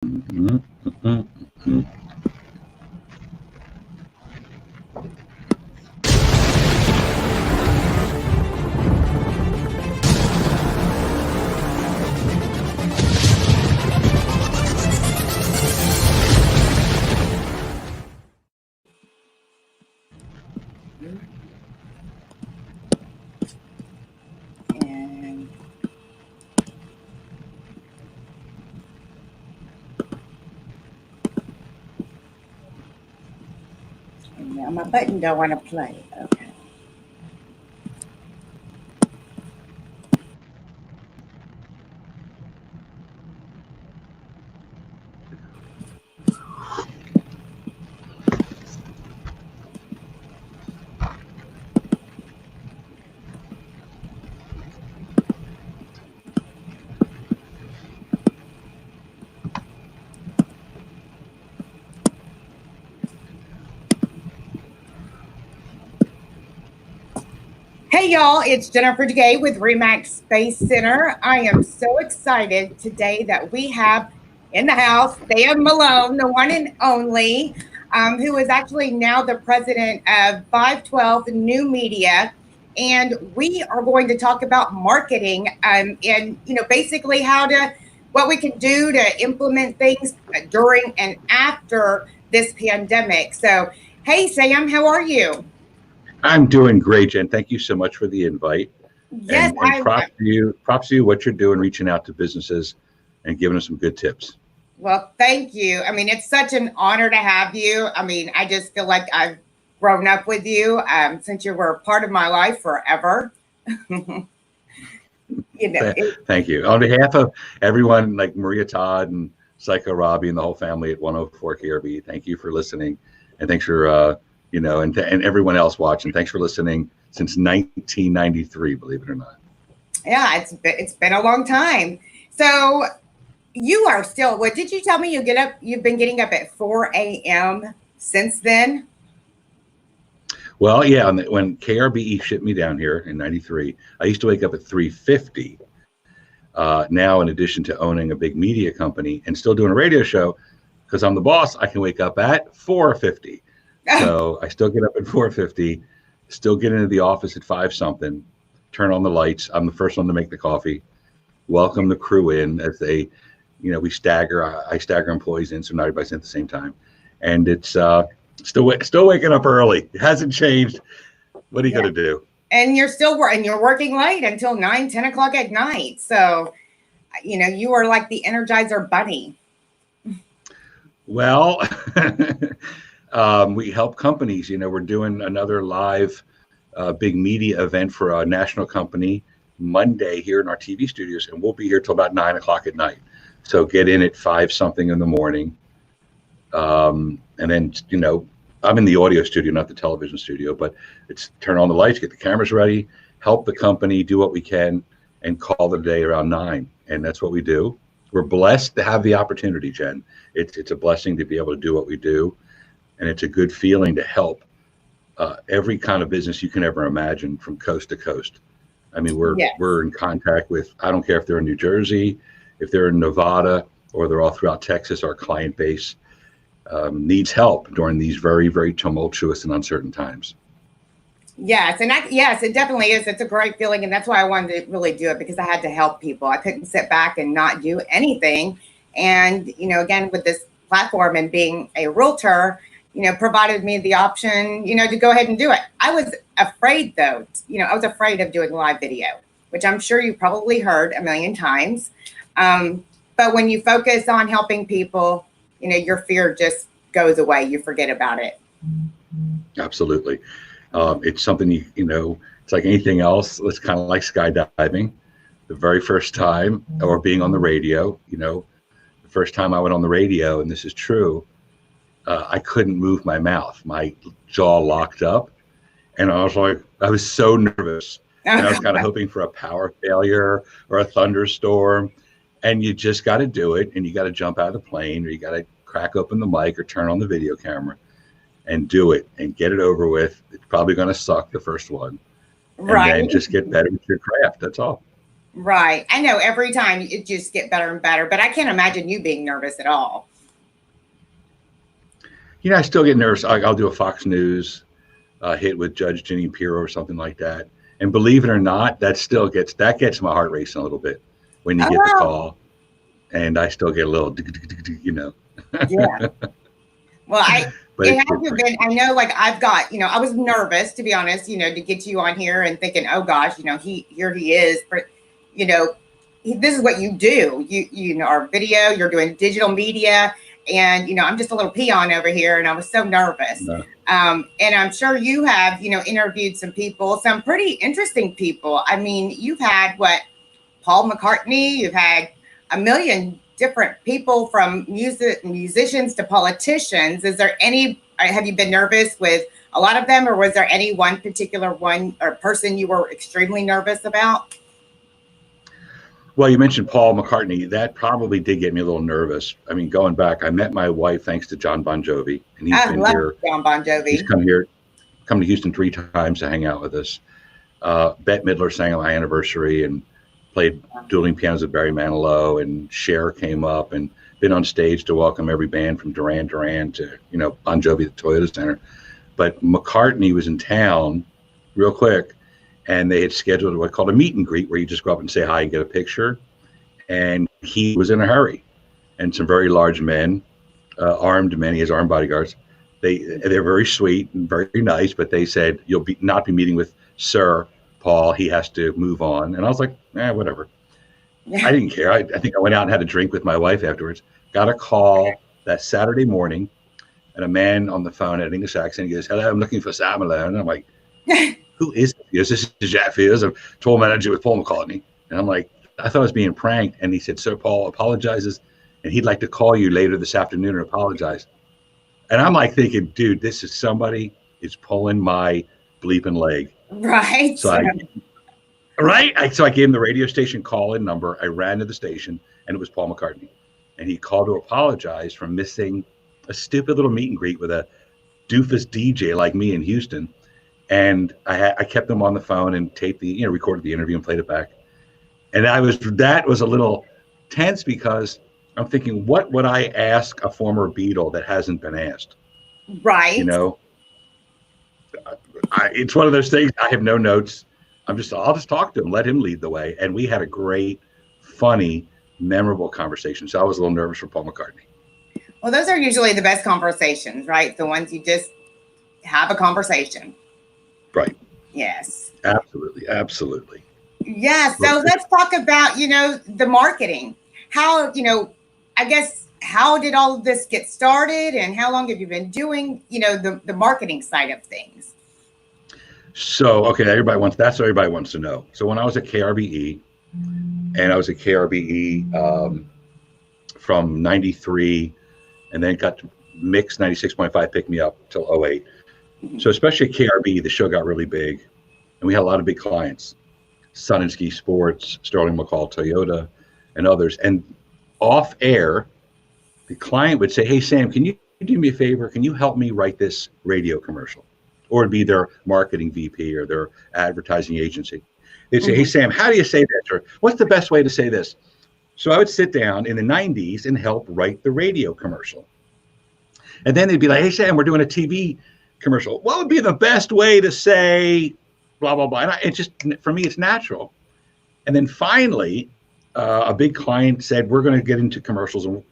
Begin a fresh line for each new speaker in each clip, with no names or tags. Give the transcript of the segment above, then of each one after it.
Mhm, mhm, mhm.
And now my button don't want to play. Okay. Hey y'all, it's Jennifer Gay with Remax Space Center. I am so excited today that we have in the house Sam Malone, the one and only, who is actually now the president of 512 New Media. And we are going to talk about marketing and basically what we can do to implement things during and after this pandemic. So, hey Sam, how are you?
I'm doing great, Jen. Thank you so much for the invite.
Yes,
And props to you. Props to you what you're doing, reaching out to businesses and giving us some good tips.
Well, thank you. I mean, it's such an honor to have you. I mean, I just feel like I've grown up with you since you were a part of my life forever.
Thank you. On behalf of everyone like Maria Todd and Psycho Robbie and the whole family at 104 KRBE, thank you for listening. And thanks for, and everyone else watching. Thanks for listening since 1993, believe it or not.
Yeah, it's been a long time. So you are still, what did you tell me? You've been getting up at 4 a.m. since then?
Well, yeah, when KRBE shipped me down here in 93, I used to wake up at 3:50. Now, in addition to owning a big media company and still doing a radio show, because I'm the boss, I can wake up at 4:50. So I still get up at 4:50, still get into the office at 5 something, turn on the lights. I'm the first one to make the coffee, welcome the crew in as they, we stagger. I stagger employees in, so not everybody's in at the same time. And it's still waking up early. It hasn't changed. What are you going to do?
And you're working late until 9, 10 o'clock at night. So, you are like the Energizer Bunny.
Well, we help companies. We're doing another live big media event for a national company Monday here in our TV studios, and we'll be here till about 9 o'clock at night. So get in at 5 something in the morning. And then, I'm in the audio studio, not the television studio, but it's turn on the lights, get the cameras ready, help the company do what we can, and call the day around 9. And that's what we do. We're blessed to have the opportunity, Jen. It's a blessing to be able to do what we do. And it's a good feeling to help every kind of business you can ever imagine from coast to coast. I mean, we're in contact with, I don't care if they're in New Jersey, if they're in Nevada, or they're all throughout Texas. Our client base needs help during these very, very tumultuous and uncertain times.
Yes, yes, it definitely is. It's a great feeling, and that's why I wanted to really do it, because I had to help people. I couldn't sit back and not do anything. And again, with this platform and being a realtor, provided me the option, to go ahead and do it. I was afraid though, I was afraid of doing live video, which I'm sure you probably heard a million times. But when you focus on helping people, your fear just goes away. You forget about it.
Absolutely. It's something, it's like anything else. It's kind of like skydiving. The very first time, or being on the radio, the first time I went on the radio, and this is true, I couldn't move my mouth. My jaw locked up, and I was so nervous. And I was kind of hoping for a power failure or a thunderstorm. And you just got to do it, and you got to jump out of the plane, or you got to crack open the mic or turn on the video camera and do it and get it over with. It's probably going to suck the first one. Right. And then just get better with your craft. That's all.
Right. I know every time it just get better and better, but I can't imagine you being nervous at all.
You know, I still get nervous. I'll do a Fox News hit with Judge Ginny Pirro or something like that. And believe it or not, that gets my heart racing a little bit when you get the call. And I still get a little, you know.
Yeah. Well, it hasn't been, I know, like I've got, you know, I was nervous, to be honest, you know, to get you on here and thinking, oh gosh, you know, here he is, but you know, this is what you do. You know, our video, you're doing digital media, and, you know, I'm just a little peon over here, and I was so nervous.
No.
And I'm sure you have, you know, interviewed some people, some pretty interesting people. I mean, you've had Paul McCartney, you've had a million different people, from musicians to politicians. Is there have you been nervous with a lot of them, or was there any one particular person you were extremely nervous about?
Well, you mentioned Paul McCartney. That probably did get me a little nervous. I mean, going back, I met my wife thanks to John Bon Jovi, and he's been here.
John Bon Jovi.
He's come to Houston 3 times to hang out with us. Bette Midler sang on my anniversary and played dueling pianos with Barry Manilow, and Cher came up and been on stage to welcome every band from Duran Duran to, you know, Bon Jovi at the Toyota Center. But McCartney was in town real quick, and they had scheduled what's called a meet and greet, where you just go up and say hi and get a picture. And he was in a hurry, and some very large men, armed men, he has armed bodyguards. They're very sweet and very nice, but they said, you'll not be meeting with Sir Paul. He has to move on. And I was like, whatever. I didn't care. I think I went out and had a drink with my wife afterwards. Got a call that Saturday morning, and a man on the phone had an English accent. He goes, hello, I'm looking for Sam Malone. And I'm like, who is it? He goes, this is Jack Fields, a tour manager with Paul McCartney. And I'm like, I thought I was being pranked. And he said, Sir Paul apologizes, and he'd like to call you later this afternoon and apologize. And I'm like thinking, dude, this is somebody is pulling my bleeping leg.
Right.
So I gave him the radio station call-in number. I ran to the station, and it was Paul McCartney. And he called to apologize for missing a stupid little meet and greet with a doofus DJ like me in Houston. And I kept him on the phone and taped recorded the interview and played it back. And that was a little tense, because I'm thinking, what would I ask a former Beatle that hasn't been asked?
Right.
You know, it's one of those things. I have no notes. I'll just talk to him, let him lead the way. And we had a great, funny, memorable conversation. So I was a little nervous for Paul McCartney.
Well, those are usually the best conversations, right? The ones you just have a conversation.
Right.
Yes.
Absolutely. Absolutely.
Yeah. So let's talk about, you know, the marketing. How, you know, I guess, how did all of this get started, and how long have you been doing, you know, the marketing side of things?
So, okay, that's what everybody wants to know. So when I was at KRBE, and I was at KRBE from 93, and then got to Mix 96.5, pick me up till 08. So especially at KRBE, the show got really big, and we had a lot of big clients, Sun and Ski Sports, Sterling McCall Toyota, and others. And off air, the client would say, hey, Sam, can you do me a favor? Can you help me write this radio commercial? Or it'd be their marketing VP or their advertising agency. They'd say, hey, Sam, how do you say that? Or what's the best way to say this? So I would sit down in the 90s and help write the radio commercial. And then they'd be like, hey, Sam, we're doing a TV commercial. What would be the best way to say blah, blah, blah? And for me, it's natural. And then finally, a big client said, we're going to get into commercials. And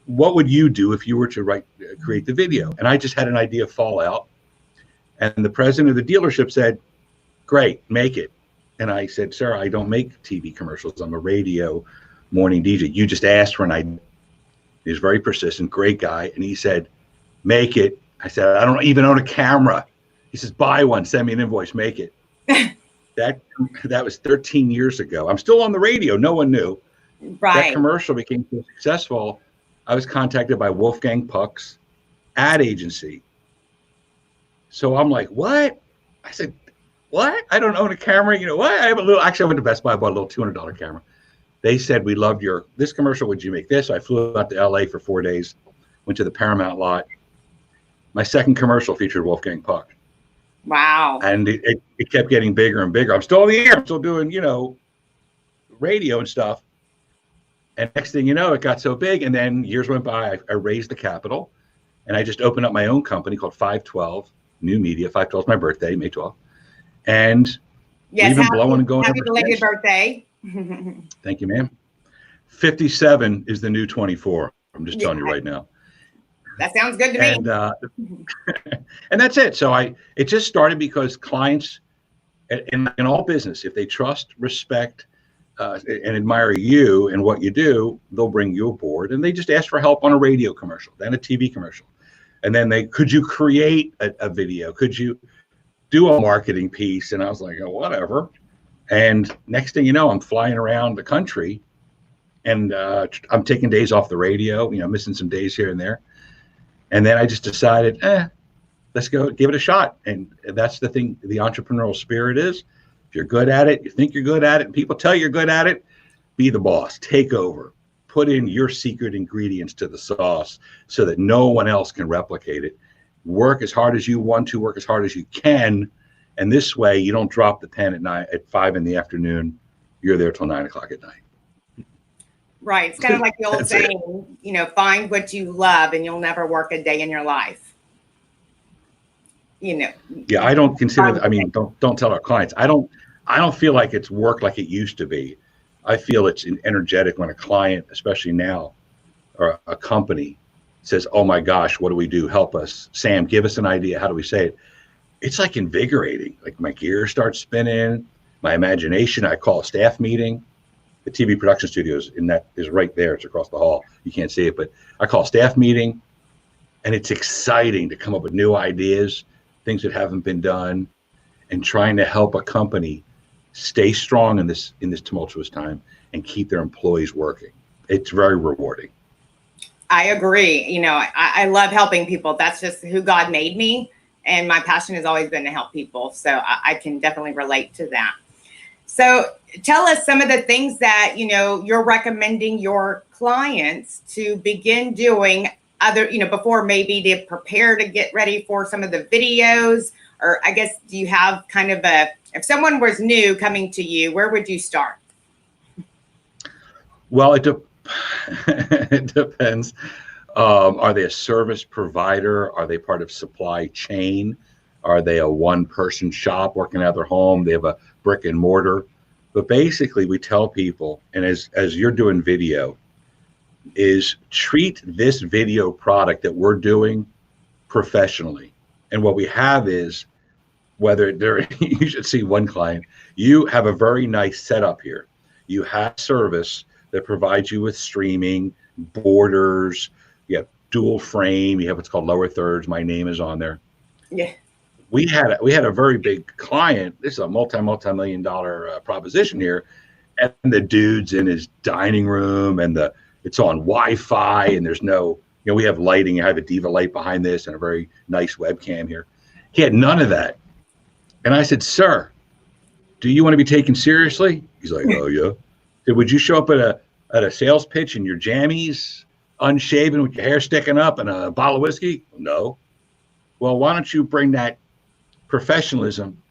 what would you do if you were to create the video? And I just had an idea of Fallout. And the president of the dealership said, great, make it. And I said, sir, I don't make TV commercials. I'm a radio morning DJ. You just asked for an idea. He was very persistent, great guy. And he said, make it. I said, I don't even own a camera. He says, buy one, send me an invoice, make it. That was 13 years ago. I'm still on the radio. No one knew.
Right.
That commercial became so successful. I was contacted by Wolfgang Puck's ad agency. So I'm like, what? I said, what? I don't own a camera. You know what? Actually, I went to Best Buy, bought a little $200 camera. They said, we loved this commercial. Would you make this? So I flew out to LA for 4 days, went to the Paramount lot. My second commercial featured Wolfgang Puck.
Wow.
And it kept getting bigger and bigger. I'm still on the air. I'm still doing, radio and stuff. And next thing you know, it got so big. And then years went by, I raised the capital, and I just opened up my own company called 512 New Media. 512 is my birthday, May 12th. And
yes,
we've been blowing and going.
Happy belated birthday.
Thank you, ma'am. 57 is the new 24. I'm just telling you right now.
That sounds good to me.
And that's it. So it just started because clients in all business, if they trust, respect, and admire you and what you do, they'll bring you aboard, and they just ask for help on a radio commercial, then a TV commercial. And then could you create a video? Could you do a marketing piece? And I was like, oh, whatever. And next thing you know, I'm flying around the country, and I'm taking days off the radio, missing some days here and there. And then I just decided, let's go give it a shot. And that's the thing, the entrepreneurial spirit is, if you're good at it, you think you're good at it, and people tell you you're good at it, be the boss, take over, put in your secret ingredients to the sauce so that no one else can replicate it. Work as hard as you want to, work as hard as you can. And this way you don't drop the pen at 5 in the afternoon. You're there till 9 o'clock at night.
Right. It's kind of like the old saying, find what you love and you'll never work a day in your life. Yeah,
I don't consider, don't tell our clients. I don't feel like it's work like it used to be. I feel it's energetic when a client, especially now, or a company says, oh my gosh, what do we do? Help us. Sam, give us an idea. How do we say it? It's like invigorating. Like my gears start spinning, my imagination. I call a staff meeting. The TV production studios is right there. It's across the hall. You can't see it, but I call a staff meeting, and it's exciting to come up with new ideas, things that haven't been done, and trying to help a company stay strong in this tumultuous time and keep their employees working. It's very rewarding.
I agree. I love helping people. That's just who God made me. And my passion has always been to help people. So I can definitely relate to that. So tell us some of the things that, you're recommending your clients to begin doing before maybe to prepare to get ready for some of the videos, or I guess, do you have kind of if someone was new coming to you, where would you start?
Well, it depends. Are they a service provider? Are they part of supply chain? Are they a one-person shop working out of their home? They have a brick and mortar. But basically, we tell people, and as you're doing video, is treat this video product that we're doing professionally. And what we have is, you should see one client, you have a very nice setup here. You have service that provides you with streaming, borders, you have dual frame, you have what's called lower thirds. My name is on there.
Yeah.
We had a very big client. This is a multi-million-dollar proposition here. And the dude's in his dining room, and it's on Wi-Fi, and there's no, we have lighting. I have a Diva light behind this and a very nice webcam here. He had none of that. And I said, sir, do you want to be taken seriously? He's like, oh, yeah. I said, would you show up at a sales pitch in your jammies, unshaven with your hair sticking up and a bottle of whiskey? No. Well, why don't you bring that professionalism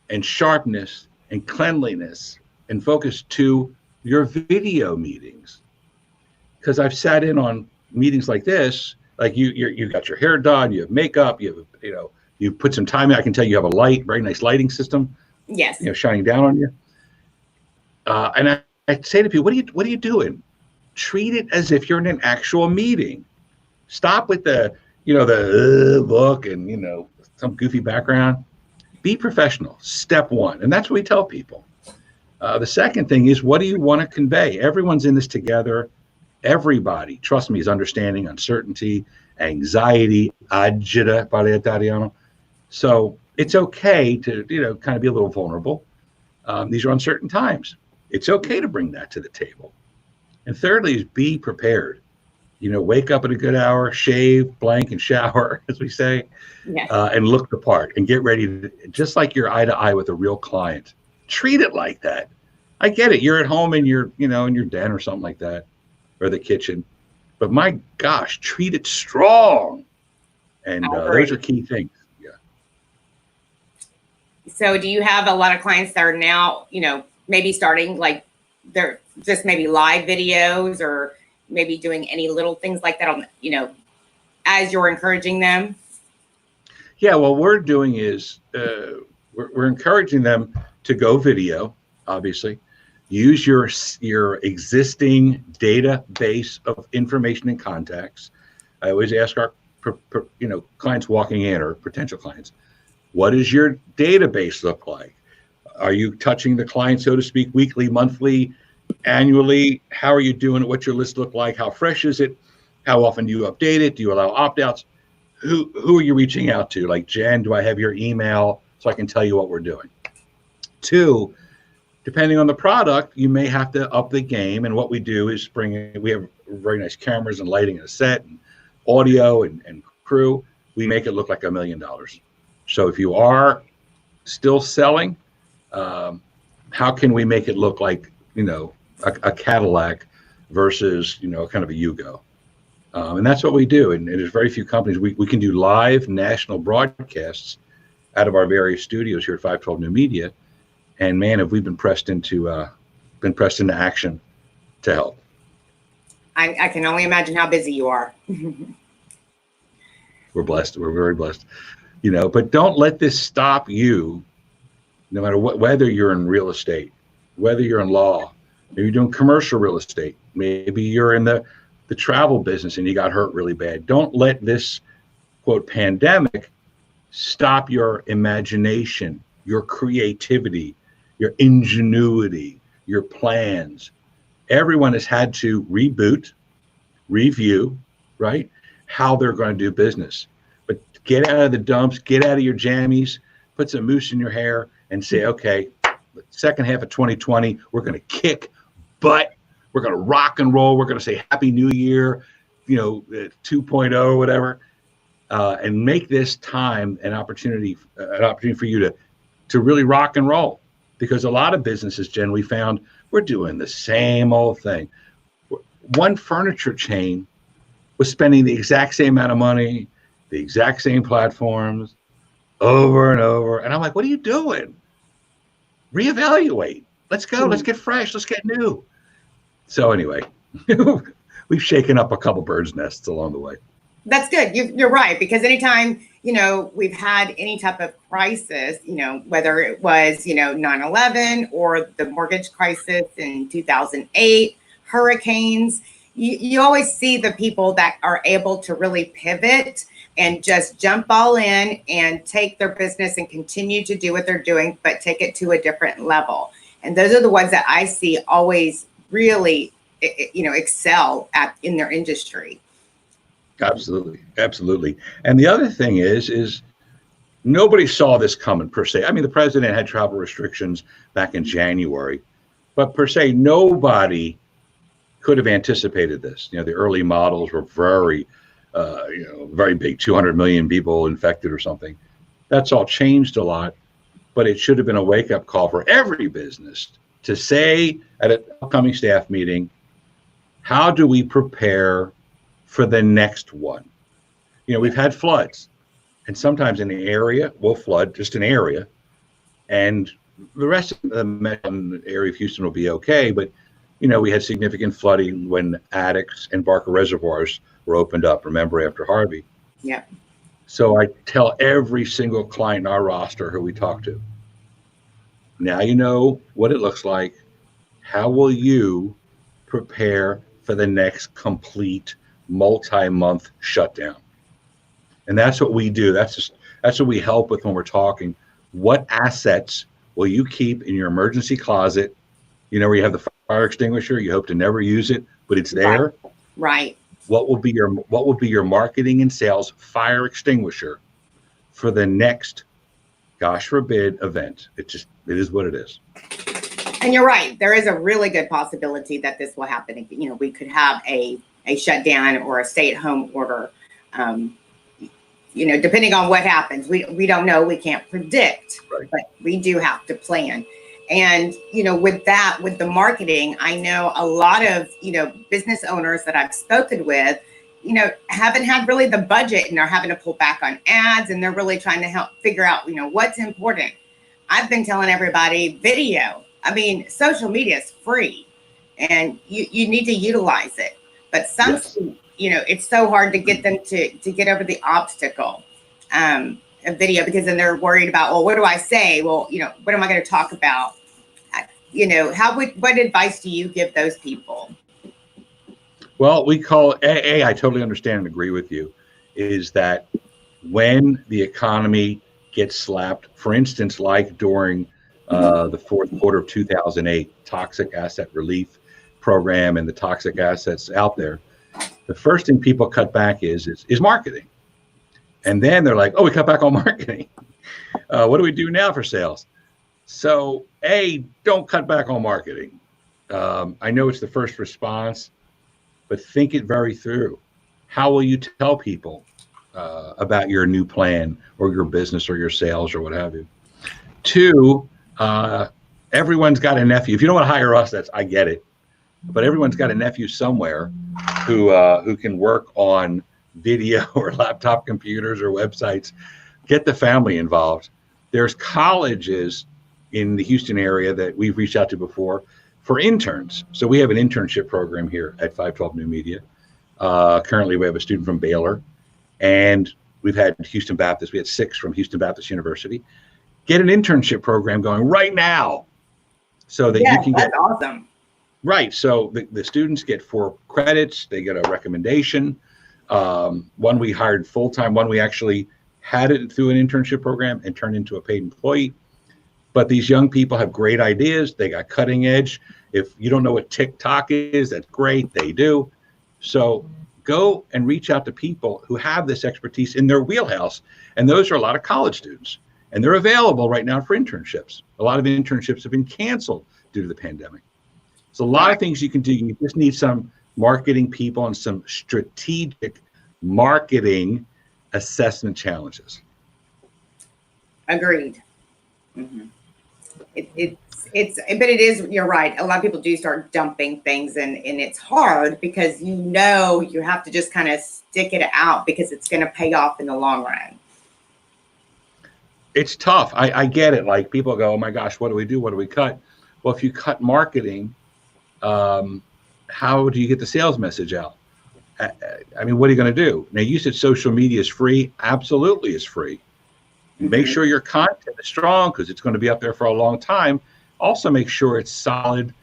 and sharpness and cleanliness and focus to your video meetings? Because I've sat in on meetings like this, like you got your hair done, you have makeup, you have, you put some time in. I can tell you have a very nice lighting system.
Yes.
Shining down on you. And I say to people, what are you doing? Treat it as if you're in an actual meeting. Stop with the book and, some goofy background. Be professional. Step one. And that's what we tell people. The second thing is, what do you want to convey? Everyone's in this together. Everybody, trust me, is understanding uncertainty, anxiety, agita para italiano. So it's okay to, kind of be a little vulnerable. These are uncertain times. It's okay to bring that to the table. And thirdly is be prepared. Wake up at a good hour, shave, blank, and shower, as we say,
yes.
And look the part and get ready just like you're eye to eye with a real client. Treat it like that. I get it. You're at home in your, in your den or something like that, or the kitchen. But my gosh, treat it strong. And those are key things. Yeah.
So do you have a lot of clients that are now, maybe starting, like they're just maybe live videos or maybe doing any little things like that on, as you're encouraging them?
Yeah, what we're doing is we're encouraging them to go video, obviously. Use your existing database of information and contacts. I always ask our clients walking in or potential clients, what does your database look like? Are you touching the client, so to speak, weekly, monthly, annually? How are you doing it? What's your list look like? How fresh is it? How often do you update it? Do you allow opt-outs? Who are you reaching out to? Like, Jen, do I have your email so I can tell you what we're doing? 2, depending on the product, you may have to up the game. And what we do is we have very nice cameras and lighting and a set and audio and crew. We make it look like $1 million. So if you are still selling, how can we make it look like, a Cadillac versus, kind of a Yugo? And that's what we do. And there's very few companies. We can do live national broadcasts out of our various studios here at 512 New Media. And man, have we been pressed into action to help.
I can only imagine how busy you are.
We're blessed. We're very blessed. But don't let this stop you, no matter whether you're in real estate, whether you're in law, maybe you're doing commercial real estate, maybe you're in the travel business and you got hurt really bad. Don't let this, quote, pandemic stop your imagination, your creativity, your ingenuity, your plans. Everyone has had to reboot, review, right, how they're going to do business. But get out of the dumps, get out of your jammies, put some mousse in your hair and say, okay, the second half of 2020, we're going to kick butt. We're going to rock and roll. We're going to say Happy New Year, 2.0 or whatever, and make this time an opportunity for you to really rock and roll. Because a lot of businesses, Jen, we found we're doing the same old thing. One furniture chain was spending the exact same amount of money, the exact same platforms, over and over. And I'm like, what are you doing? Reevaluate. Let's go. Let's get fresh. Let's get new. So anyway, we've shaken up a couple birds' nests along the way.
That's good. You're right. Because anytime, we've had any type of crisis, whether it was, 9/11 or the mortgage crisis in 2008, hurricanes, you always see the people that are able to really pivot and just jump all in and take their business and continue to do what they're doing, but take it to a different level. And those are the ones that I see always really, excel in their industry.
Absolutely. Absolutely. And the other thing is nobody saw this coming per se. I mean, the president had travel restrictions back in January, but per se, nobody could have anticipated this. The early models were very big, 200 million people infected or something. That's all changed a lot, but it should have been a wake-up call for every business to say at an upcoming staff meeting, how do we prepare for the next one? We've had floods, and sometimes an area will flood, just an area, and the rest of the metropolitan area of Houston will be okay. But, we had significant flooding when Addicks and Barker reservoirs were opened up, remember, after Harvey.
Yeah.
So I tell every single client in our roster who we talk to, now you know what it looks like. How will you prepare for the next complete multi-month shutdown? And that's what we do. That's what we help with when we're talking. What assets will you keep in your emergency closet? Where you have the fire extinguisher, you hope to never use it, but it's there.
Right.
What will be your marketing and sales fire extinguisher for the next, gosh forbid, event? It is what it is.
And you're right. There is a really good possibility that this will happen. We could have a shutdown or a stay-at-home order. Depending on what happens, we don't know. We can't predict, right. But we do have to plan. And, with the marketing, I know a lot of, business owners that I've spoken with, haven't had really the budget and they're having to pull back on ads, and they're really trying to help figure out, what's important. I've been telling everybody video. I mean, social media is free. and you need to utilize it. But some,
Yes.
it's so hard to get them to get over the obstacle of video, because then they're worried about, well, what do I say? Well, what am I going to talk about? What advice do you give those people?
Well, we call I totally understand and agree with you, is that when the economy gets slapped, for instance, like during the fourth quarter of 2008 toxic asset relief program and the toxic assets out there, the first thing people cut back is marketing. And then they're like, oh, we cut back on marketing. What do we do now for sales? So don't cut back on marketing. I know it's the first response, but think it very through. How will you tell people about your new plan or your business or your sales or what have you? Two, everyone's got a nephew. If you don't want to hire us, I get it. But everyone's got a nephew somewhere who can work on video or laptop computers or websites. Get the family involved. There's colleges in the Houston area that we've reached out to before for interns. So we have an internship program here at 512 New Media. Currently, we have a student from Baylor, and we've had Houston Baptist. We had 6 from Houston Baptist University. Get an internship program going right now, so that you can get.
That's awesome.
Right. So the students get 4 credits. They get a recommendation. One we hired full-time. One we actually had it through an internship program and turned into a paid employee. But these young people have great ideas. They got cutting edge. If you don't know what TikTok is, that's great. They do. So go and reach out to people who have this expertise in their wheelhouse. And those are a lot of college students. And they're available right now for internships. A lot of internships have been canceled due to the pandemic. So a lot of things you can do. You just need some marketing people and some strategic marketing assessment challenges.
Agreed. Mm-hmm. But it is, you're right. A lot of people do start dumping things, and it's hard because you have to just kind of stick it out because it's going to pay off in the long run.
It's tough. I get it. Like, people go, oh my gosh, what do we do? What do we cut? Well, if you cut marketing, how do you get the sales message out? I mean, what are you going to do? Now, you said social media is free. Absolutely, it's free. Make sure your content is strong because it's going to be up there for a long time. Also, make sure it's solid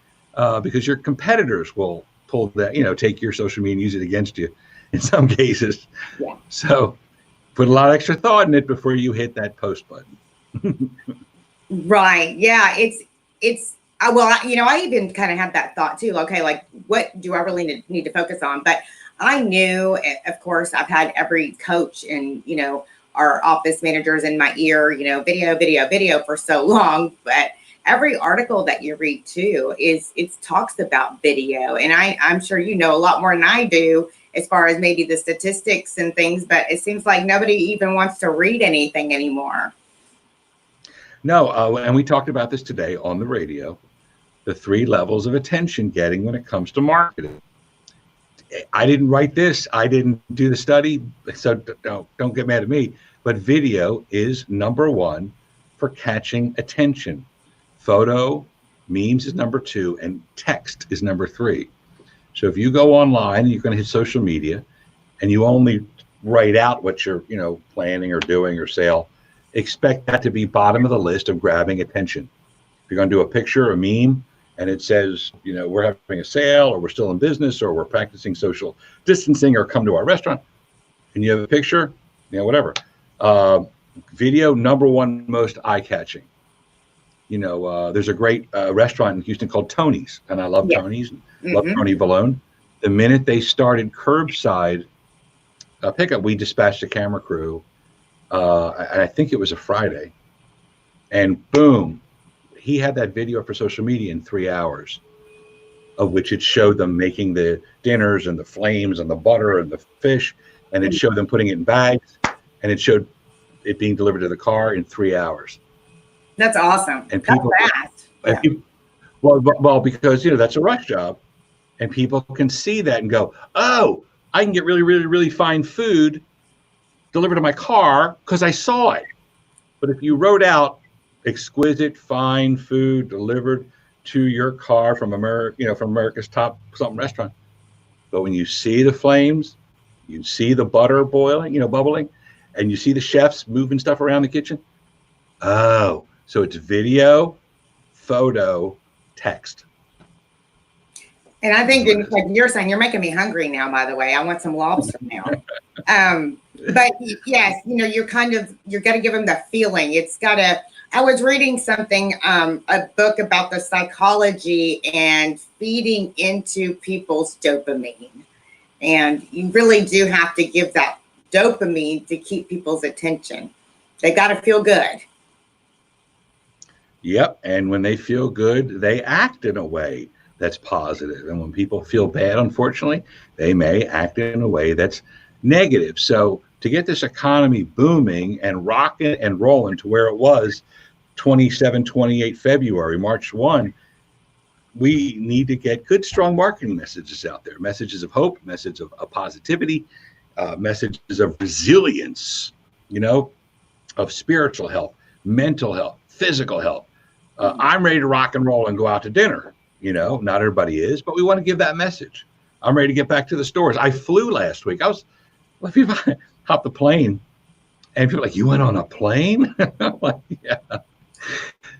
because your competitors will pull that, take your social media and use it against you in some cases. Yeah. So put a lot of extra thought in it before you hit that post button.
Right. Yeah. I even kind of had that thought too. Okay, like, what do I really need to focus on? But I knew, of course, I've had every coach and, our office managers in my ear, video for so long. But every article that you read too it talks about video. And I'm sure you know a lot more than I do as far as maybe the statistics and things, but it seems like nobody even wants to read anything anymore.
No, and we talked about this today on the radio, the 3 levels of attention getting when it comes to marketing. I didn't write this. I didn't do the study, so don't get mad at me. But video is number 1 for catching attention. Photo, memes is number 2, and text is number 3. So if you go online and you're going to hit social media, and you only write out what you're, planning or doing or sale, expect that to be bottom of the list of grabbing attention. If you're going to do a picture, a meme, and it says, we're having a sale, or we're still in business, or we're practicing social distancing, or come to our restaurant, and you have a picture, whatever. Video, number 1 most eye-catching. There's a great restaurant in Houston called Tony's, and I love Tony's, love Tony Valone. The minute they started curbside pickup, we dispatched a camera crew, and I think it was a Friday, and boom, he had that video for social media in 3 hours, of which it showed them making the dinners and the flames and the butter and the fish, and it showed them putting it in bags, and it showed it being delivered to the car in 3 hours.
That's awesome. And people, that's fast.
And people, well, because that's a rush job, and people can see that and go, oh, I can get really, really, really fine food delivered to my car because I saw it. But if you wrote out exquisite fine food delivered to your car from America, from America's top something restaurant. But when you see the flames, you see the butter boiling, bubbling, and you see the chefs moving stuff around the kitchen. Oh, so it's video, photo, text.
And I think, like you're saying, you're making me hungry now, by the way. I want some lobster now. But yes, you're got to give them the feeling. I was reading something, a book about the psychology and feeding into people's dopamine. And you really do have to give that dopamine to keep people's attention. They got to feel good.
Yep. And when they feel good, they act in a way that's positive. And when people feel bad, unfortunately, they may act in a way that's negative. So to get this economy booming and rocking and rolling to where it was 27, 28 February, March 1, we need to get good, strong marketing messages out there, messages of hope, messages of positivity, messages of resilience, of spiritual health, mental health, physical health. I'm ready to rock and roll and go out to dinner. Not everybody is, but we want to give that message. I'm ready to get back to the stores. I flew last week. People hopped the plane and people are like, you went on a plane? I'm like, yeah.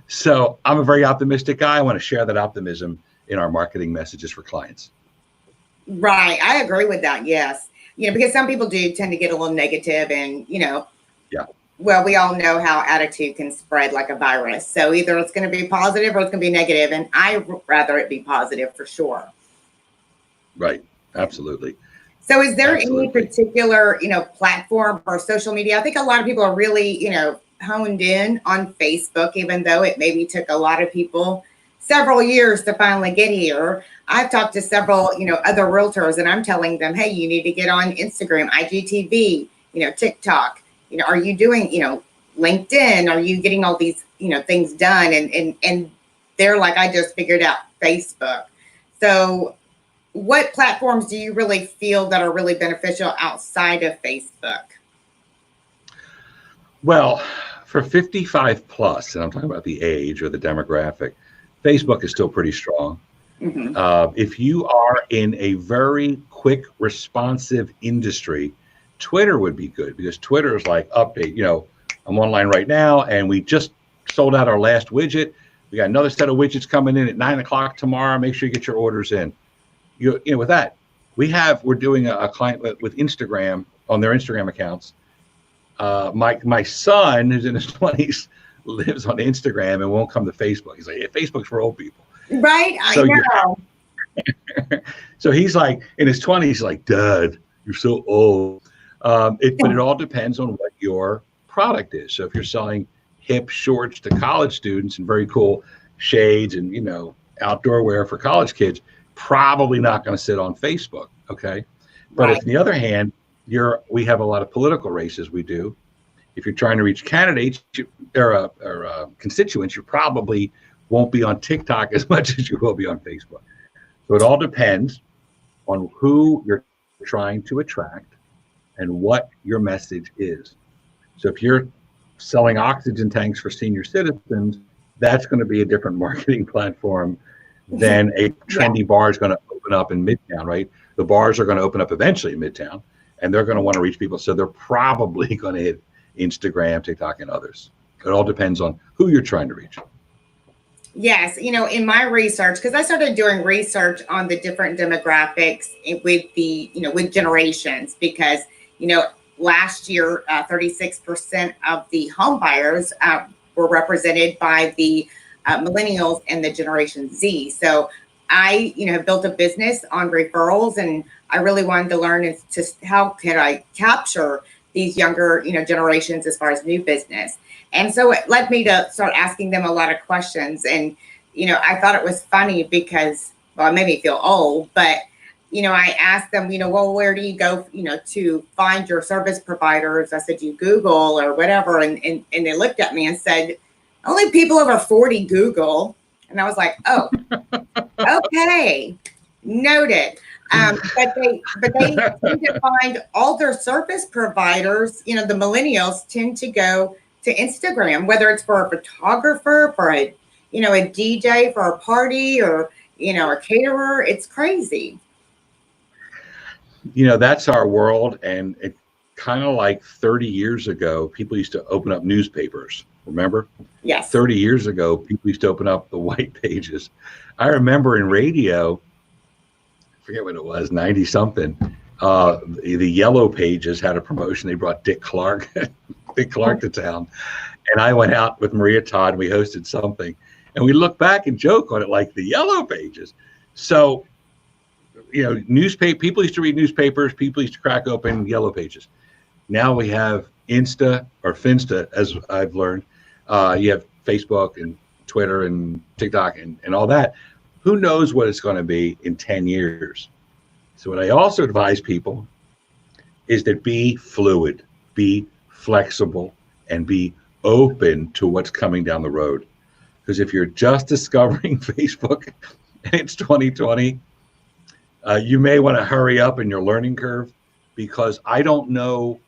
So I'm a very optimistic guy. I want to share that optimism in our marketing messages for clients.
Right. I agree with that. Yes. Because some people do tend to get a little negative and, yeah. Well, we all know how attitude can spread like a virus. So either it's going to be positive or it's going to be negative. And I'd rather it be positive for sure.
Right. Absolutely.
So is there any particular, platform or social media? I think a lot of people are really, honed in on Facebook, even though it maybe took a lot of people several years to finally get here. I've talked to several, other realtors, and I'm telling them, hey, you need to get on Instagram, IGTV, TikTok. Are you doing, LinkedIn? Are you getting all these, things done? And they're like, I just figured out Facebook. So what platforms do you really feel that are really beneficial outside of Facebook?
Well, for 55 plus, and I'm talking about the age or the demographic, Facebook is still pretty strong. Mm-hmm. If you are in a very quick, responsive industry, Twitter would be good because Twitter is like update. I'm online right now, and we just sold out our last widget. We got another set of widgets coming in at 9 o'clock tomorrow. Make sure you get your orders in. With that, we're doing a client with Instagram on their Instagram accounts. My son, who's in his 20s, lives on Instagram and won't come to Facebook. He's like, yeah, Facebook's for old people.
Right, I know.
So he's like, in his 20s, like, Dad, you're so old. But it all depends on what your product is. So if you're selling hip shorts to college students and very cool shades and, outdoor wear for college kids, probably not going to sit on Facebook. Okay. But if, on the other hand, we have a lot of political races we do. If you're trying to reach candidates or constituents, you probably won't be on TikTok as much as you will be on Facebook. So it all depends on who you're trying to attract and what your message is. So if you're selling oxygen tanks for senior citizens, that's going to be a different marketing platform than a trendy bar is going to open up in Midtown, right? The bars are going to open up eventually in Midtown, and they're going to want to reach people. So they're probably going to hit Instagram, TikTok, and others. It all depends on who you're trying to reach.
Yes. In my research, because I started doing research on the different demographics with generations, because, last year, 36% of the home buyers were represented by the millennials and the Generation Z. So I, have built a business on referrals, and I really wanted to learn how can I capture these younger, generations as far as new business. And so it led me to start asking them a lot of questions. And, I thought it was funny because, well, it made me feel old, but, I asked them, well, where do you go, to find your service providers? I said, you Google or whatever. And they looked at me and said, only people over 40 Google. And I was like, oh, okay, noted. But they tend to find all their service providers, the millennials tend to go to Instagram, whether it's for a photographer, for a a DJ for a party or, a caterer. It's crazy.
That's our world. And it kind of like 30 years ago, people used to open up newspapers. Remember?
Yes.
30 years ago, people used to open up the white pages. I remember in radio, I forget what it was, 90 something. The yellow pages had a promotion. They brought Dick Clark to town. And I went out with Maria Todd and we hosted something. And we look back and joke on it like the yellow pages. So, people used to read newspapers. People used to crack open yellow pages. Now we have Insta or Finsta, as I've learned. You have Facebook and Twitter and TikTok and all that. Who knows what it's going to be in 10 years? So what I also advise people is that be fluid, be flexible, and be open to what's coming down the road. Because if you're just discovering Facebook and it's 2020, you may want to hurry up in your learning curve, because I don't know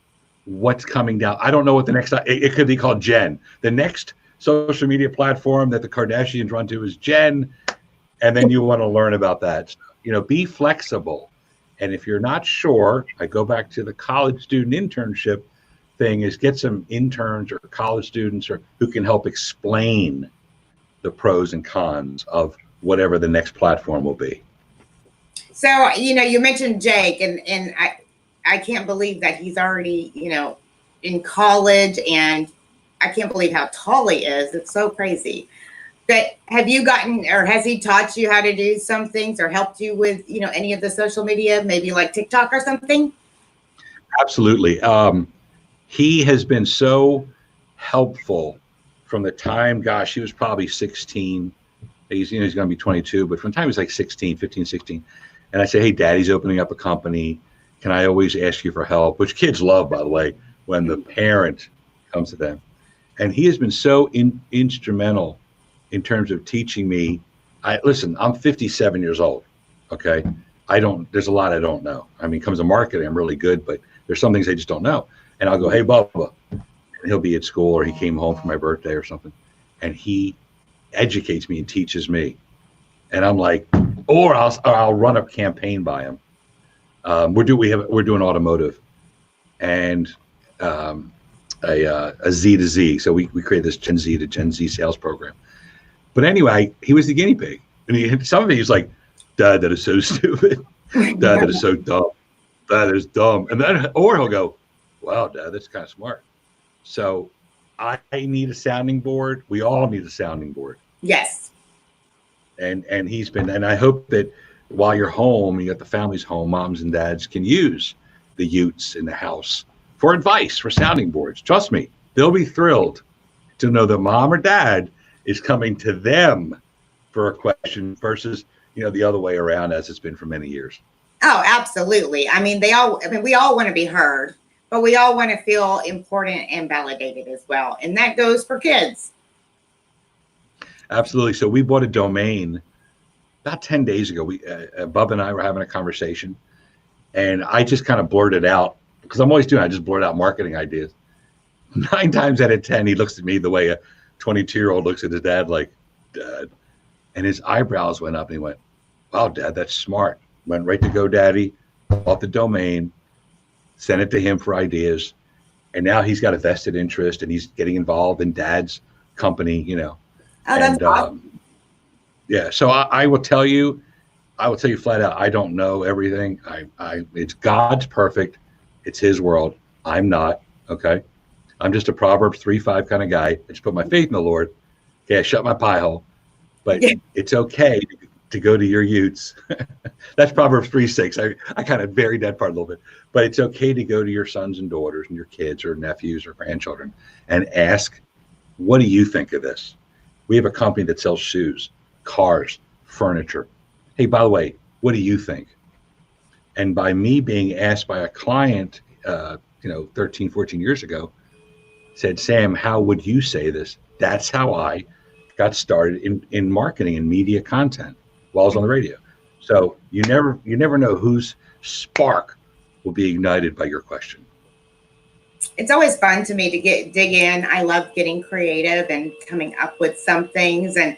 what's coming down. I don't know what the next, it could be called Jen. The next social media platform that the Kardashians run to is Jen. And then you want to learn about that. Be flexible. And if you're not sure, I go back to the college student internship thing, is get some interns or college students or who can help explain the pros and cons of whatever the next platform will be.
So, you mentioned Jake, and I can't believe that he's already, in college, and I can't believe how tall he is. It's so crazy. But have you gotten, or has he taught you how to do some things or helped you with, any of the social media, maybe like TikTok or something?
Absolutely. He has been so helpful from the time, gosh, he was probably 16. He's going to be 22, but from the time he was like 16, 15, 16. And I say, hey, Daddy's opening up a company. Can I always ask you for help? Which kids love, by the way, when the parent comes to them. And he has been so instrumental in terms of teaching me. Listen, I'm 57 years old. Okay. There's a lot I don't know. I mean, comes to marketing, I'm really good, but there's some things I just don't know. And I'll go, hey, Bubba, and he'll be at school, or he came home for my birthday or something. And he educates me and teaches me. And I'm like, or I'll run a campaign by him. We're doing automotive and a Z to Z. So we create this Gen Z to Gen Z sales program. But anyway, he was the guinea pig. And some of it he's like, Dad, that is so stupid. Dad, that is so dumb. That is dumb. And then, or he'll go, wow, Dad, that's kind of smart. So I need a sounding board. We all need a sounding board.
Yes.
And he's been, and I hope that while you're home, you got the families home, moms and dads can use the Utes in the house for advice, for sounding boards. Trust me, they'll be thrilled to know that mom or dad is coming to them for a question versus, the other way around, as it's been for many years.
Oh, absolutely. I mean, we all want to be heard, but we all want to feel important and validated as well. And that goes for kids.
Absolutely. So we bought a domain about 10 days ago. Bub and I were having a conversation, and I just kind of blurted out, because I'm always doing, I just blurt out marketing ideas. 9 times out of 10, he looks at me the way a 22-year-old looks at his dad, like, Dad. And his eyebrows went up and he went, wow, Dad, that's smart. Went right to GoDaddy, bought the domain, sent it to him for ideas. And now he's got a vested interest and he's getting involved in Dad's company,
Oh, that's awesome.
Yeah. So I will tell you flat out, I don't know everything. It's God's perfect. It's his world. I'm not. Okay. I'm just a Proverbs 3:5 kind of guy. I just put my faith in the Lord. Okay. I shut my pie hole, but it's okay to go to your Utes. That's Proverbs 3:6. I kind of buried that part a little bit, but it's okay to go to your sons and daughters and your kids or nephews or grandchildren and ask, what do you think of this? We have a company that sells shoes, cars, furniture. Hey, by the way, what do you think? And by me being asked by a client, 13, 14 years ago, said, Sam, how would you say this? That's how I got started in marketing and media content while I was on the radio. So you never know whose spark will be ignited by your question.
It's always fun to me to dig in. I love getting creative and coming up with some things. And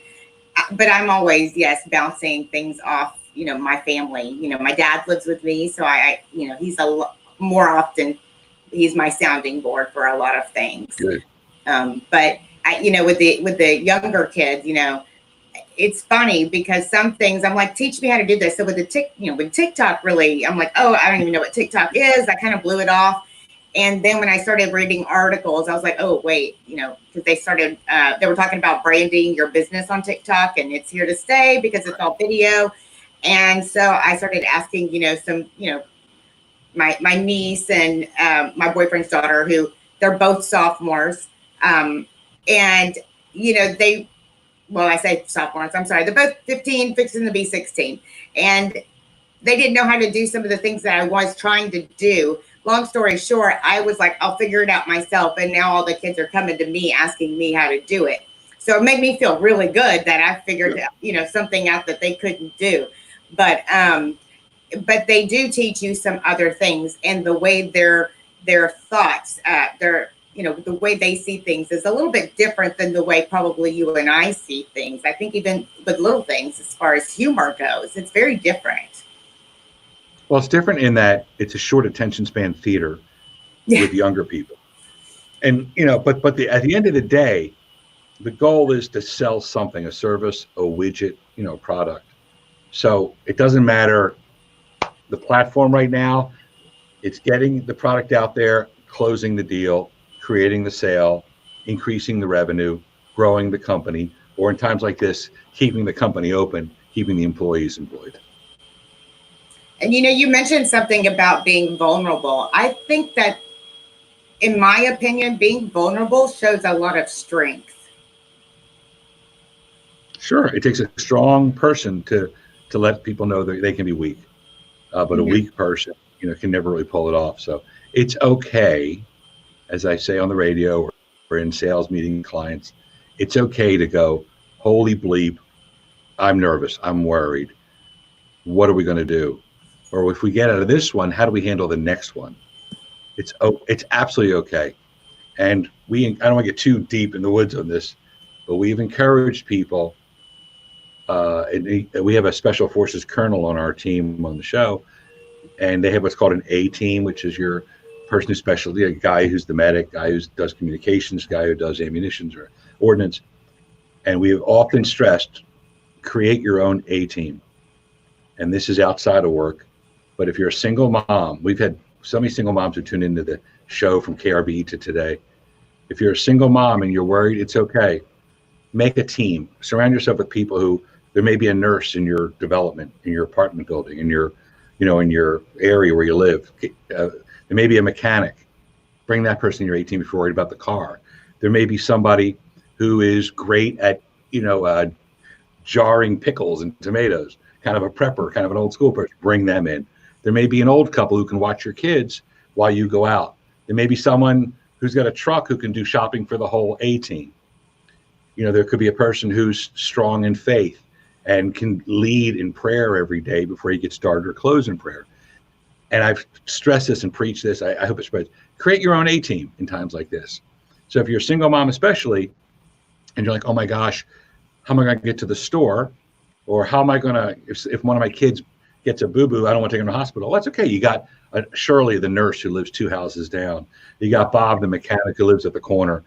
but I'm always, yes, bouncing things off, my family. My dad lives with me, so he's more often, he's my sounding board for a lot of things.
Good.
But with the younger kids, it's funny because some things I'm like, teach me how to do this. So with with TikTok, really, I'm like, oh, I don't even know what TikTok is. I kind of blew it off. And then when I started reading articles, I was like, oh, wait, because they were talking about branding your business on TikTok, and it's here to stay because it's all video. And so I started asking, my niece and my boyfriend's daughter, who they're both sophomores. And, I say sophomores, I'm sorry. They're both 15, fixing to be 16. And they didn't know how to do some of the things that I was trying to do. Long story short, I was like, I'll figure it out myself. And now all the kids are coming to me asking me how to do it. So it made me feel really good that I figured, something out that they couldn't do. But they do teach you some other things, and the way their thoughts, the way they see things is a little bit different than the way probably you and I see things. I think even with little things, as far as humor goes, it's very different.
Well, it's different in that it's a short attention span theater with younger people. And, but at the end of the day, the goal is to sell something, a service, a widget, product. So it doesn't matter the platform right now. It's getting the product out there, closing the deal, creating the sale, increasing the revenue, growing the company, or in times like this, keeping the company open, keeping the employees employed.
And you mentioned something about being vulnerable. I think that, in my opinion, being vulnerable shows a lot of strength.
Sure, it takes a strong person to let people know that they can be weak, but a weak person, can never really pull it off. So it's okay, as I say on the radio or in sales meeting clients, it's okay to go, holy bleep, I'm nervous, I'm worried. What are we going to do? Or if we get out of this one, how do we handle the next one? It's absolutely okay. And I don't want to get too deep in the woods on this, but we've encouraged people. And we have a special forces colonel on our team on the show, and they have what's called an A team, which is your person who's specialty, a guy who's the medic, guy who does communications, guy who does ammunitions or ordnance. And we have often stressed, create your own A team. And this is outside of work. But if you're a single mom, we've had so many single moms who tune into the show from KRBE to today. If you're a single mom and you're worried, it's okay. Make a team. Surround yourself with people who, there may be a nurse in your development, in your apartment building, in your area where you live. There may be a mechanic. Bring that person in your 18 if you're worried about the car. There may be somebody who is great at, jarring pickles and tomatoes, kind of a prepper, kind of an old school person. Bring them in. There may be an old couple who can watch your kids while you go out. There may be someone who's got a truck who can do shopping for the whole A team. There could be a person who's strong in faith and can lead in prayer every day before you get started or close in prayer. And I've stressed this and preached this. I hope it spreads. Create your own A team in times like this. So if you're a single mom, especially, and you're like, oh my gosh, how am I going to get to the store? Or how am I going to, if one of my kids gets a boo-boo, I don't want to take him to the hospital. Well, that's okay. You got Shirley, the nurse who lives 2 houses down. You got Bob, the mechanic who lives at the corner.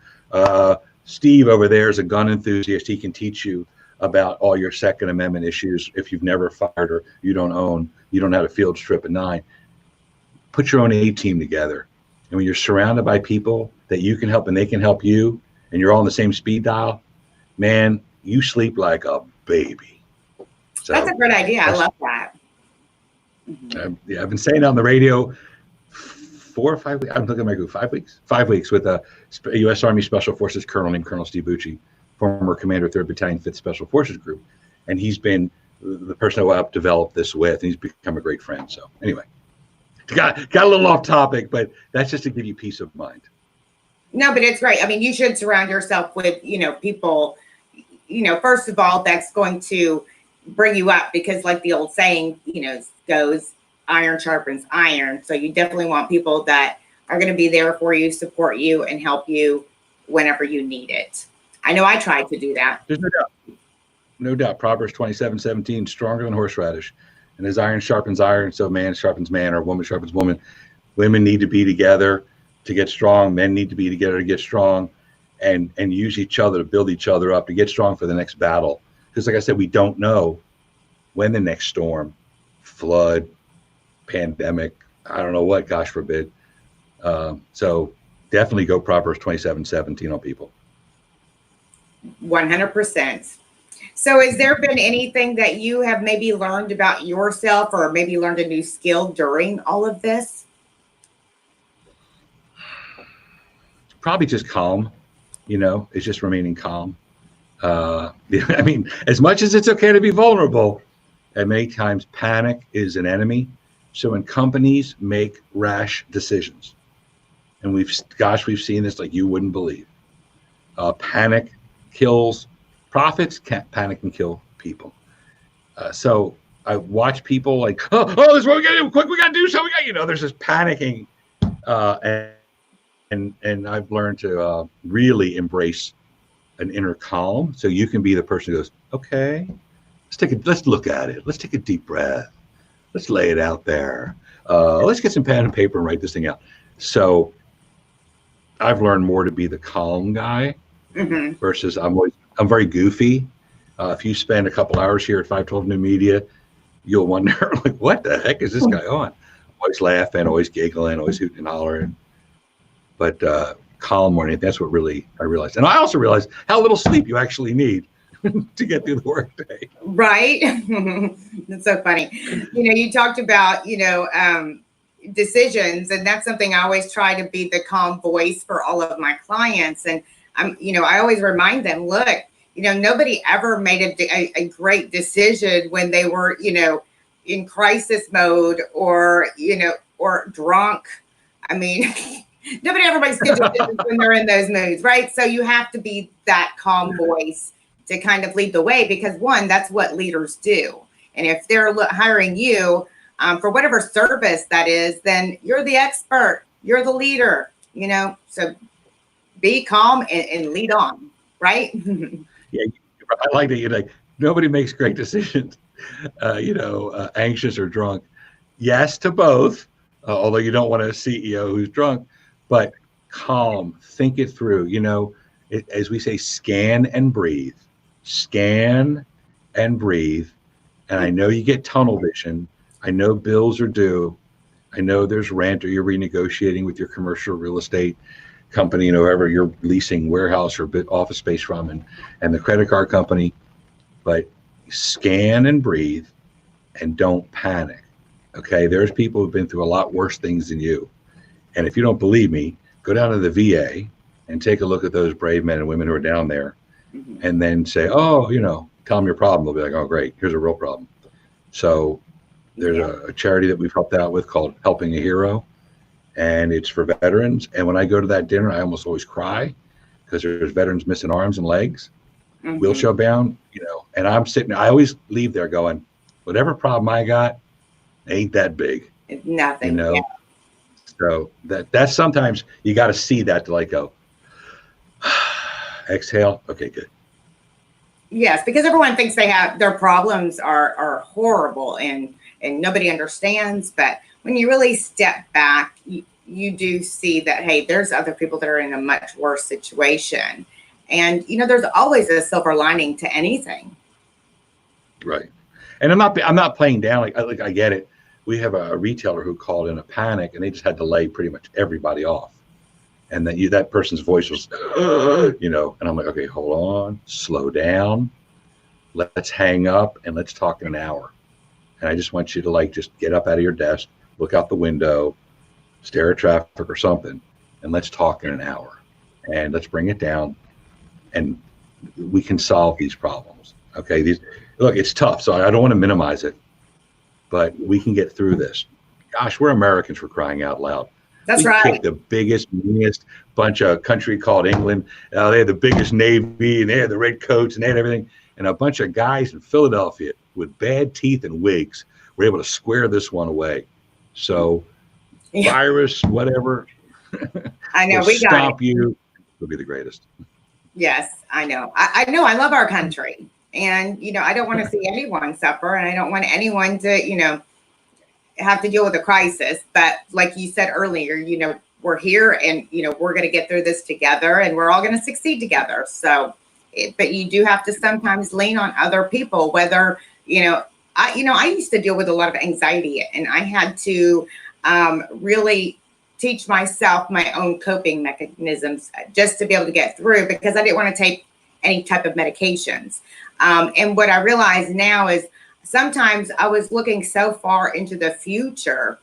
Steve over there is a gun enthusiast. He can teach you about all your Second Amendment issues if you've never fired or you don't have a field strip at 9. Put your own A team together. And when you're surrounded by people that you can help and they can help you, and you're all on the same speed dial, man, you sleep like a baby. So
that's a great idea. I love that.
I've been saying it on the radio 4 or 5 weeks. I'm looking at my group, 5 weeks. 5 weeks with a U.S. Army Special Forces colonel named Colonel Steve Bucci, former commander of 3rd Battalion, 5th Special Forces Group. And he's been the person who helped develop this with, and he's become a great friend. So anyway, got a little off topic, but that's just to give you peace of mind.
No, but it's right. I mean, you should surround yourself with, people, first of all, that's going to bring you up, because like the old saying, goes, iron sharpens iron. So you definitely want people that are going to be there for you, support you, and help you whenever you need it. I know I tried to do that.
There's no doubt. No doubt. Proverbs 27:17, stronger than horseradish. And as iron sharpens iron, so man sharpens man, or woman sharpens woman. Women need to be together to get strong. Men need to be together to get strong, and use each other to build each other up to get strong for the next battle. Because like I said, we don't know when the next storm, flood, pandemic, I don't know what, gosh forbid. So definitely go Proverbs 27:17 on people.
100%. So has there been anything that you have maybe learned about yourself, or maybe learned a new skill during all of this?
Probably just calm, it's just remaining calm. I mean, as much as it's okay to be vulnerable, and many times panic is an enemy. So when companies make rash decisions, and we've seen this like you wouldn't believe. Panic kills profits, panic can kill people. So I watch people like, oh, this is what we got to do. Quick, we got to do something. There's this panicking. And I've learned to really embrace an inner calm. So you can be the person who goes, okay, let's look at it. Let's take a deep breath. Let's lay it out there. Let's get some pen and paper and write this thing out. So I've learned more to be the calm guy versus I'm very goofy. If you spend a couple hours here at 512 New Media, you'll wonder like, what the heck is this guy on? Always laughing, always giggling, always hooting and hollering. But calm morning, that's what really I realized. And I also realized how little sleep you actually need to get through the workday.
Right. That's so funny. You talked about, decisions, and that's something I always try to be the calm voice for all of my clients. And I always remind them, look, nobody ever made a great decision when they were, in crisis mode or drunk. I mean, nobody ever makes good decisions when they're in those moods, right? So you have to be that calm voice to kind of lead the way, because one, that's what leaders do. And if they're hiring you for whatever service that is, then you're the expert, you're the leader, so be calm and lead on, right?
Yeah, I like that. You're like, nobody makes great decisions, anxious or drunk. Yes to both, although you don't want a CEO who's drunk, but calm, think it through. As we say, scan and breathe. Scan and breathe. And I know you get tunnel vision. I know bills are due. I know there's rent, or you're renegotiating with your commercial real estate company, whoever you're leasing warehouse or office space from, and the credit card company. But scan and breathe and don't panic. Okay, there's people who've been through a lot worse things than you. And if you don't believe me, go down to the VA and take a look at those brave men and women who are down there, and then say, oh, tell them your problem. They'll be like, oh, great, here's a real problem. So there's a charity that we've helped out with called Helping a Hero, and it's for veterans. And when I go to that dinner, I almost always cry because there's veterans missing arms and legs, wheelchair bound, and I'm sitting, I always leave there going, whatever problem I got ain't that big.
It's nothing.
Yeah. So that's sometimes you got to see that to like go, exhale. Okay, good.
Yes, because everyone thinks their problems are horrible and nobody understands. But when you really step back, you do see that, hey, there's other people that are in a much worse situation. And, there's always a silver lining to anything. Right.
And I'm not playing down. Like I get it. We have a retailer who called in a panic, and they just had to lay pretty much everybody off. And then that person's voice was, and I'm like, okay, hold on, slow down. Let's hang up and let's talk in an hour. And I just want you to just get up out of your desk, look out the window, stare at traffic or something, and let's talk in an hour. And let's bring it down, and we can solve these problems. Okay, look, it's tough, so I don't want to minimize it, but we can get through this. Gosh, we're Americans, for crying out loud.
That's
we
right.
Picked the biggest, meanest bunch of country called England. They had the biggest navy, and they had the red coats, and they had everything. And a bunch of guys in Philadelphia with bad teeth and wigs were able to square this one away. So, virus, whatever.
I know we got
stop you. It'll be the greatest.
Yes, I know. I know. I love our country, And, I don't want to see anyone suffer, and I don't want anyone to, have to deal with a crisis. But like you said earlier, we're here, and, we're going to get through this together, and we're all going to succeed together. So, but you do have to sometimes lean on other people, whether, I used to deal with a lot of anxiety, and I had to really teach myself my own coping mechanisms just to be able to get through, because I didn't want to take any type of medications. And what I realize now is sometimes I was looking so far into the future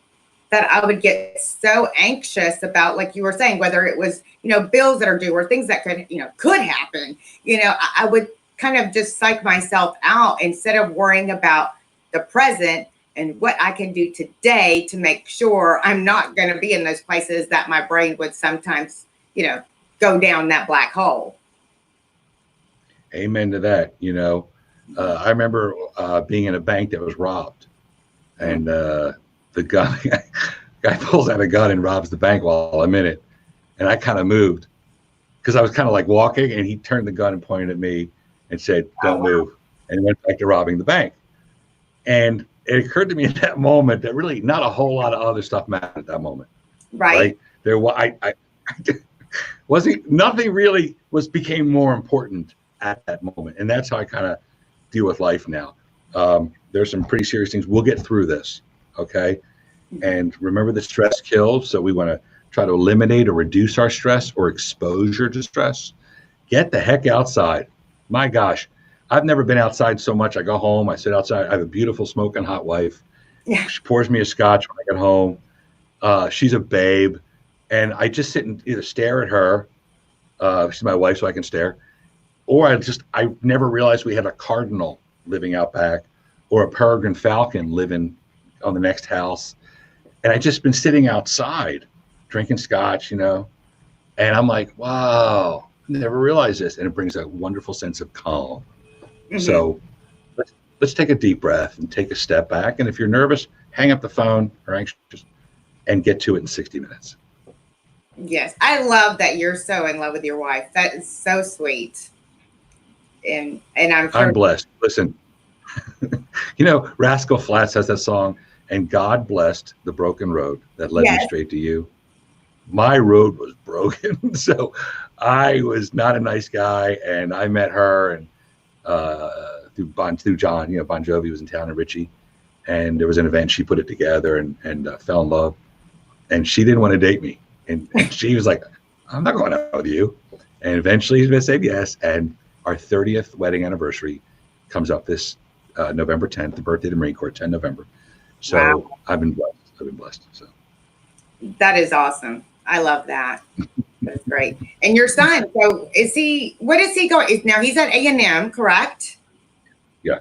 that I would get so anxious about, like you were saying, whether it was, bills that are due or things that could happen. I would kind of just psych myself out instead of worrying about the present and what I can do today to make sure I'm not going to be in those places that my brain would sometimes, go down that black hole.
Amen to that. I remember being in a bank that was robbed, and the guy pulls out a gun and robs the bank while I'm in it. And I kind of moved because I was kind of like walking, and he turned the gun and pointed at me and said, "Don't move." And he went back to robbing the bank. And it occurred to me at that moment that really not a whole lot of other stuff mattered at that moment.
Right.
There was, I nothing really became more important at that moment. And that's how I kind of deal with life now. There's some pretty serious things. We'll get through this. Okay. And remember that stress kills. So we want to try to eliminate or reduce our stress or exposure to stress. Get the heck outside. My gosh, I've never been outside so much. I go home, I sit outside. I have a beautiful smoking hot wife.
Yeah.
She pours me a scotch when I get home. She's a babe. And I just sit and either stare at her. She's my wife, so I can stare. Or I never realized we had a cardinal living out back, or a peregrine falcon living on the next house. And I just been sitting outside drinking scotch, and I'm like, wow, never realized this. And it brings a wonderful sense of calm. Mm-hmm. So let's take a deep breath and take a step back. And if you're nervous, hang up the phone or anxious and get to it in 60 minutes.
Yes. I love that you're so in love with your wife. That is so sweet. And I'm
blessed. Listen, Rascal Flatts has that song, "And God blessed the broken road that led me straight to you." My road was broken. So I was not a nice guy. And I met her and through John, Bon Jovi was in town, and Richie. And there was an event, she put it together and fell in love. And she didn't want to date me. And she was like, "I'm not going out with you." And eventually he said yes. And our 30th wedding anniversary comes up this November 10th, the birthday of the Marine Corps, 10 November. So wow. I've been blessed. So
that is awesome. I love that. That's great. And your son, so what is he going? Now he's at A&M, correct?
Yeah.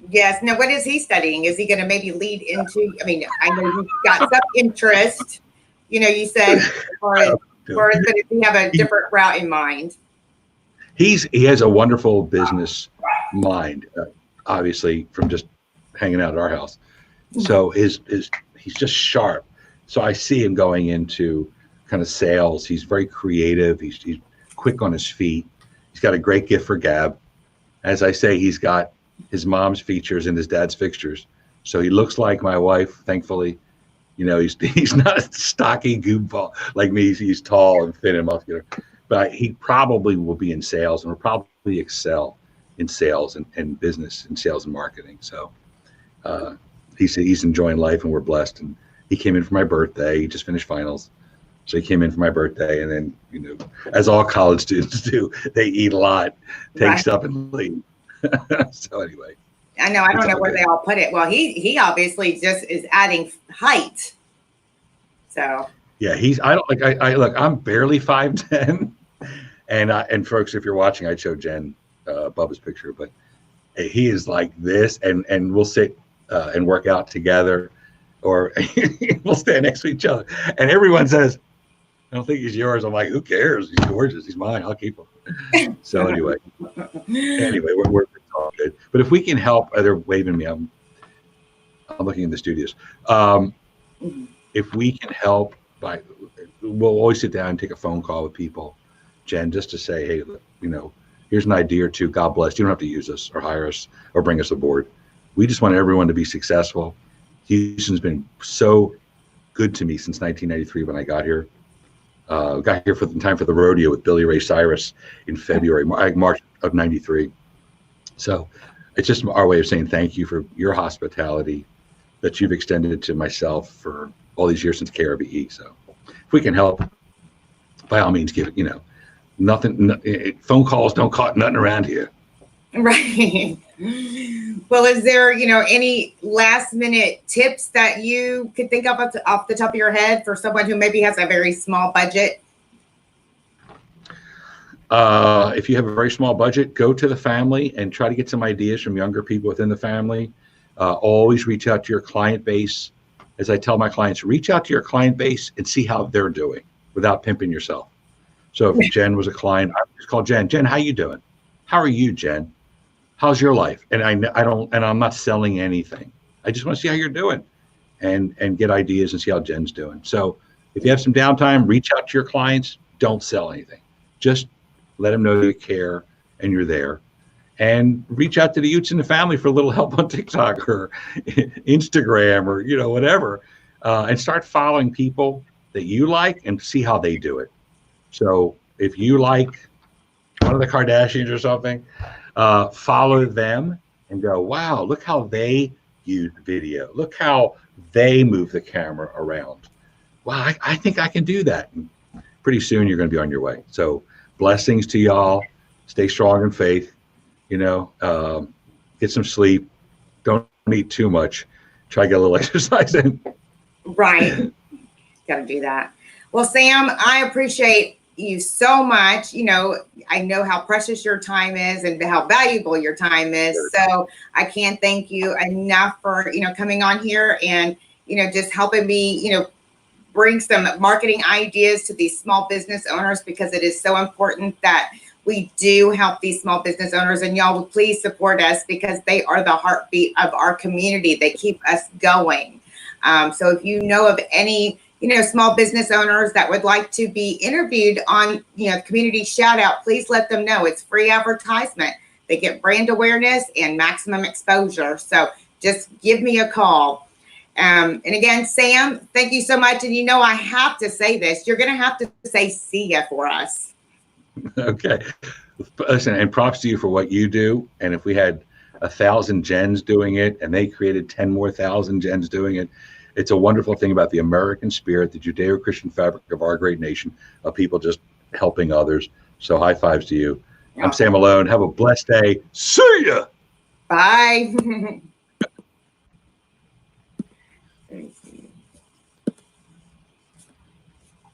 Yes. Now what is he studying? Is he going to maybe lead into, I know you've got some interest, you said, but if you have a different route in mind.
He has a wonderful business mind, obviously, from just hanging out at our house. So he's just sharp. So I see him going into kind of sales. He's very creative. He's quick on his feet. He's got a great gift for gab. As I say, he's got his mom's features and his dad's fixtures. So he looks like my wife, thankfully. He's not a stocky goofball like me. He's tall and thin and muscular. But he probably will be in sales and will probably excel in sales and business and sales and marketing. So he's enjoying life, and we're blessed. And he came in for my birthday. He just finished finals. So he came in for my birthday, and then, as all college students do, they eat a lot, take stuff and leave. So anyway.
I know. I don't know where they all put it. Well, he obviously just is adding height. So. Yeah,
I'm barely 5'10", and folks, if you're watching, I'd show Jen Bubba's picture, but he is like this, and we'll sit and work out together, or we'll stand next to each other, and everyone says, "I don't think he's yours." I'm like, "Who cares? He's gorgeous. He's mine. I'll keep him." So anyway, we're all good. But if we can help, they're waving me. I'm looking in the studios. If we can help. We'll always sit down and take a phone call with people, Jen, just to say, hey, here's an idea or two. God bless. You don't have to use us or hire us or bring us aboard. We just want everyone to be successful. Houston's been so good to me since 1993 when I got here. Got here in time for the rodeo with Billy Ray Cyrus in February, March of '93. So it's just our way of saying thank you for your hospitality that you've extended to myself for all these years since KRBE. So if we can help, by all means, give it, nothing, phone calls don't cost nothing around here.
Right. Well, is there, any last minute tips that you could think of off the top of your head for someone who maybe has a very small budget?
If you have a very small budget, go to the family and try to get some ideas from younger people within the family. Always reach out to your client base. As I tell my clients, reach out to your client base and see how they're doing without pimping yourself. So if Jen was a client, I would just call Jen. Jen, how you doing? How are you, Jen? How's your life? And I'm not selling anything. I just want to see how you're doing and get ideas and see how Jen's doing. So if you have some downtime, reach out to your clients. Don't sell anything. Just let them know you care and you're there. And reach out to the youths in the family for a little help on TikTok or Instagram or, whatever. And start following people that you like and see how they do it. So if you like one of the Kardashians or something, follow them and go, wow, look how they use video. Look how they move the camera around. Wow, I think I can do that. And pretty soon you're going to be on your way. So blessings to y'all. Stay strong in faith. Get some sleep. Don't eat too much. Try to get a little exercise in. Right.
Got to do that. Well, Sam, I appreciate you so much. I know how precious your time is and how valuable your time is. So I can't thank you enough for, coming on here and, just helping me, bring some marketing ideas to these small business owners, because it is so important that we do help these small business owners, and y'all will please support us because they are the heartbeat of our community. They keep us going. So if you know of any small business owners that would like to be interviewed on, community shout out, please let them know. It's free advertisement. They get brand awareness and maximum exposure. So just give me a call. And again, Sam, thank you so much. And I have to say this, you're going to have to say see ya for us.
Okay. Listen, and props to you for what you do. And if we had 1,000 Jens doing it and they created 10 more thousand Jens doing it, it's a wonderful thing about the American spirit, the Judeo-Christian fabric of our great nation, of people just helping others. So high fives to you. I'm Sam Malone. Have a blessed day. See ya.
Bye.